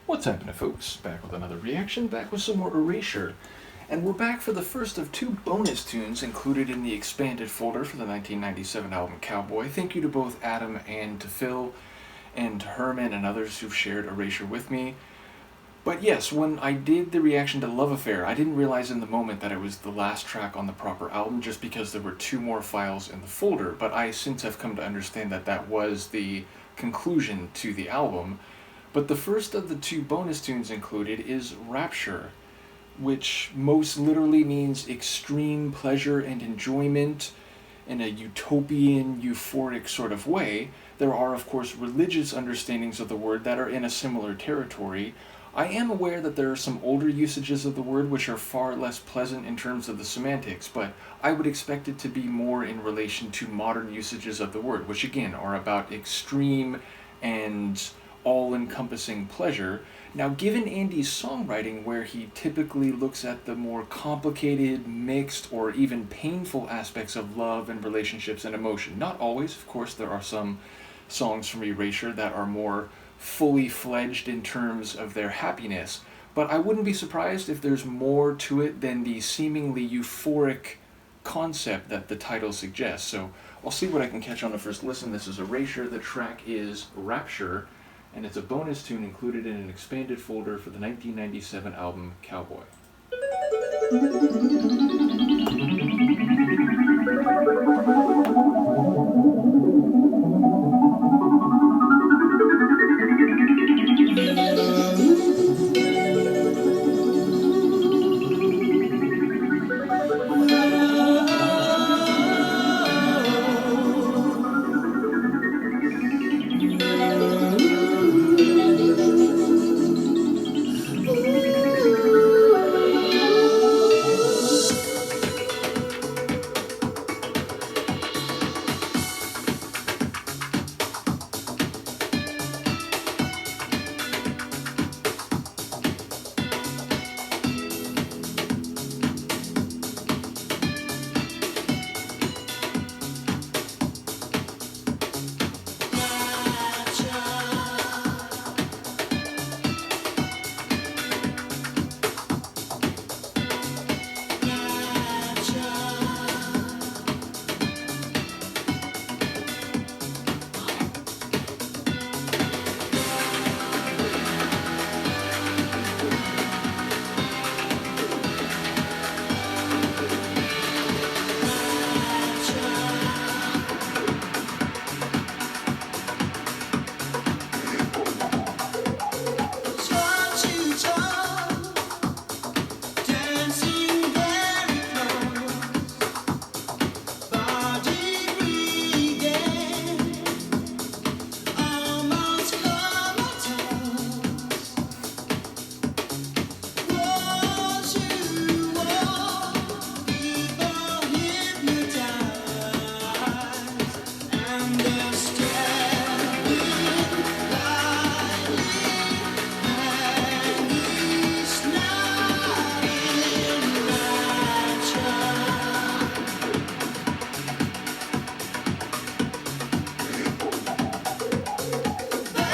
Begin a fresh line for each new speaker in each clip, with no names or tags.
What's happening, folks? Back with another reaction, back with some more Erasure. And we're back for the first of two bonus tunes included in the expanded folder for the 1997 album Cowboy. Thank you to both Adam and to Phil and to Herman and others who've shared Erasure with me. But yes, when I did the reaction to Love Affair, I didn't realize in the moment that it was the last track on the proper album just because there were two more files in the folder, but I since have come to understand that that was the conclusion to the album. But the first of the two bonus tunes included is Rapture, which most literally means extreme pleasure and enjoyment in a utopian, euphoric sort of way. There are, of course, religious understandings of the word that are in a similar territory. I am aware that there are some older usages of the word which are far less pleasant in terms of the semantics, but I would expect it to be more in relation to modern usages of the word, which again are about extreme and all-encompassing pleasure. Now, given Andy's songwriting, where he typically looks at the more complicated, mixed, or even painful aspects of love and relationships and emotion, not always, of course, there are some songs from Erasure that are more fully fledged in terms of their happiness, but I wouldn't be surprised if there's more to it than the seemingly euphoric concept that the title suggests. So I'll see what I can catch on the first listen. This is Erasure, the track is Rapture, and it's a bonus tune included in an expanded folder for the 1997 album Cowboy.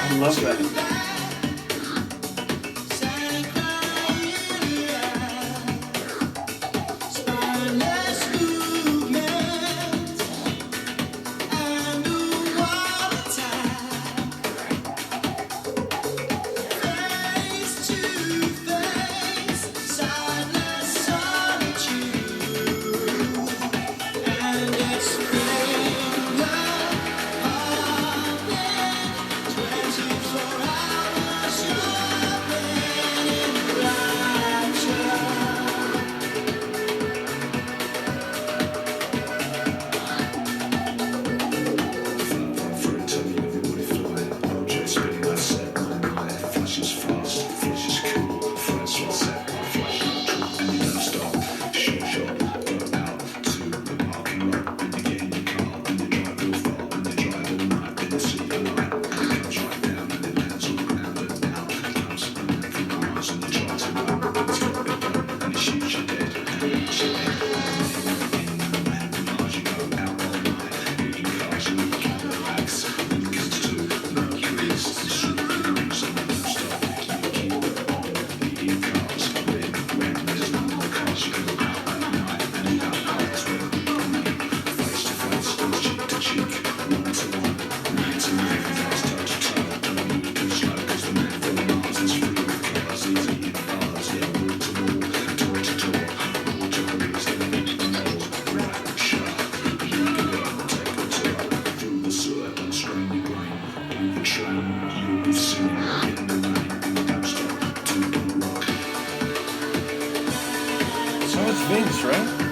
I love that.
For
Vince, right?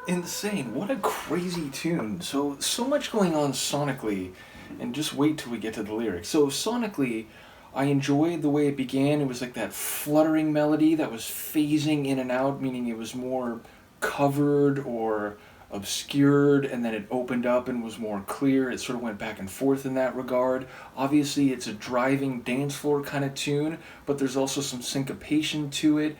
Insane. What a crazy tune. So much going on sonically, and just wait till we get to the lyrics. So sonically, I enjoyed the way it began. It was like that fluttering melody that was phasing in and out, meaning it was more covered or obscured, and then it opened up and was more clear. It sort of went back and forth in that regard. Obviously, it's a driving dance floor kind of tune, but there's also some syncopation to it.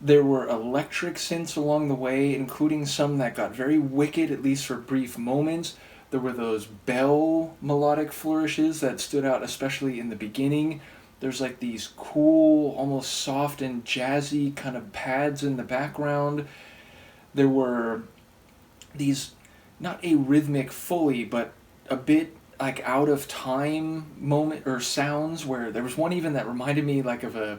There were electric synths along the way, including some that got very wicked, at least for brief moments. There were those bell melodic flourishes that stood out, especially in the beginning. There's like these cool, almost soft and jazzy kind of pads in the background. There were these, not arrhythmic fully, but a bit like out of time moment or sounds, where there was one even that reminded me like of a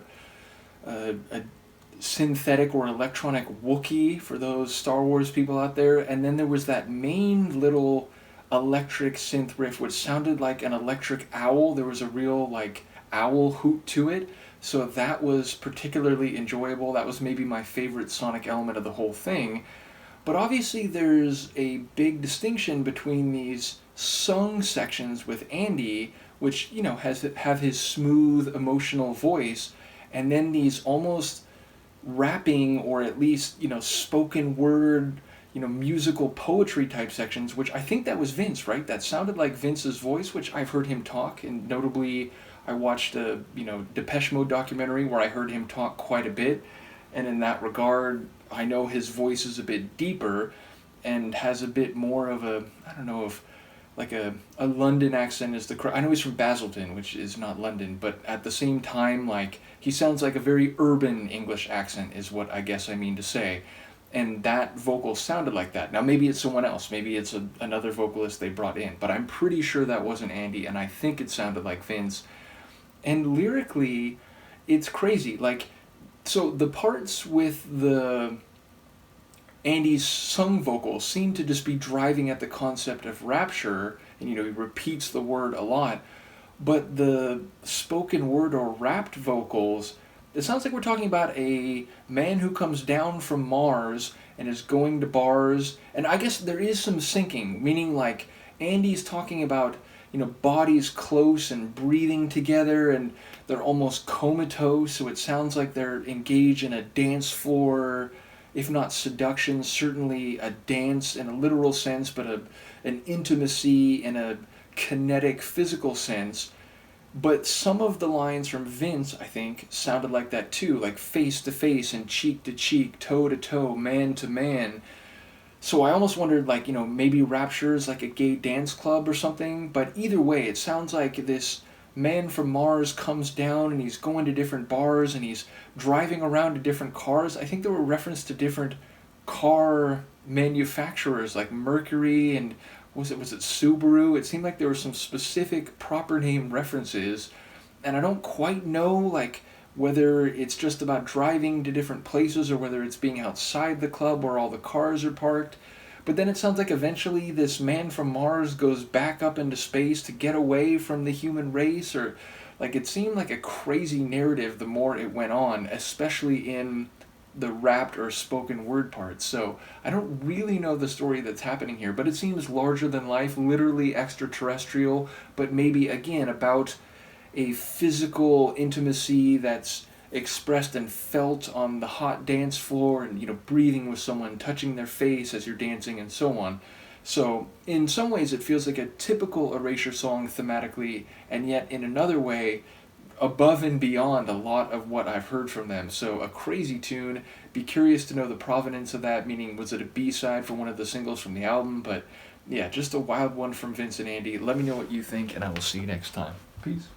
synthetic or electronic Wookiee for those Star Wars people out there. And then there was that main little electric synth riff which sounded like an electric owl. There was a real like owl hoot to it. So that was particularly enjoyable. That was maybe my favorite sonic element of the whole thing. But obviously there's a big distinction between these sung sections with Andy, which, you know, have his smooth emotional voice, and then these almost rapping, or at least, you know, spoken word, you know, musical poetry type sections, which I think that was Vince, right? That sounded like Vince's voice, which I've heard him talk, and notably I watched a, you know, Depeche Mode documentary where I heard him talk quite a bit, and in that regard, I know his voice is a bit deeper and has a bit more of a, I don't know if like a London accent is the I know he's from Basildon, which is not London, but at the same time, like, he sounds like a very urban English accent is what I guess I mean to say. And that vocal sounded like that. Now maybe it's someone else, maybe it's another vocalist they brought in, but I'm pretty sure that wasn't Andy, and I think it sounded like Vince. And lyrically, it's crazy. Like, so the parts with the Andy's sung vocals seem to just be driving at the concept of Rapture, and, you know, he repeats the word a lot, but the spoken word or rapped vocals it sounds like we're talking about a man who comes down from Mars and is going to bars. And I guess there is some syncing, meaning like Andy's talking about, bodies close and breathing together, and they're almost comatose, so it sounds like they're engaged in a dance floor, if not seduction, certainly a dance in a literal sense, but an intimacy in a kinetic, physical sense. But some of the lines from Vince, I think, sounded like that too, like face to face and cheek to cheek, toe to toe, man to man. So I almost wondered, like, maybe Rapture is like a gay dance club or something. But either way, it sounds like this man from Mars comes down and he's going to different bars and he's driving around to different cars. I think there were reference to different car manufacturers like Mercury and was it Subaru? It seemed like there were some specific proper name references, and I don't quite know like whether it's just about driving to different places or whether it's being outside the club where all the cars are parked. But then it sounds like eventually this man from Mars goes back up into space to get away from the human race, or like it seemed like a crazy narrative the more it went on, especially in the rapped or spoken word parts. So I don't really know the story that's happening here, but it seems larger than life, literally extraterrestrial, but maybe again about a physical intimacy that's expressed and felt on the hot dance floor, and breathing with someone, touching their face as you're dancing, and so on. So in some ways it feels like a typical Erasure song thematically, and yet in another way above and beyond a lot of what I've heard from them. So a crazy tune. Be curious to know the provenance of that, meaning was it a B-side for one of the singles from the album? But yeah, just a wild one from Vince and Andy. Let me know what you think, and I will see you next time. Peace.